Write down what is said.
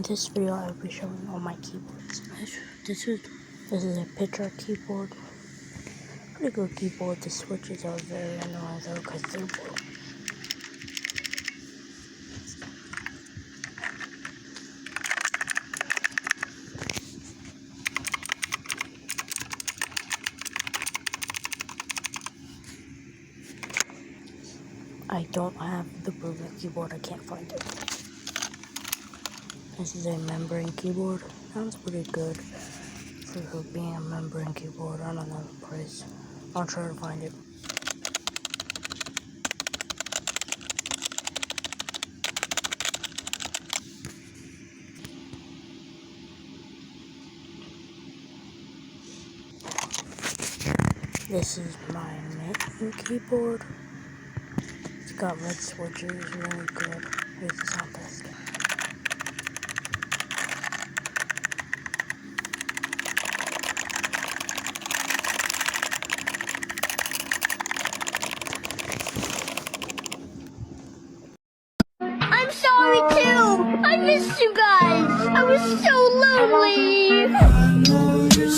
this video, I will be showing all my keyboards. This is a picture keyboard. Pretty good keyboard. The switches are very annoying though because they're blue. I don't have the blue keyboard. I can't find it. This is a membrane keyboard. Sounds pretty good for being a membrane keyboard. I don't know the price. I'll try to find it. This is my main keyboard. It's got red switches, really good. Here's the sound test. I'm sorry too! I missed you guys! I was so lonely! I know you're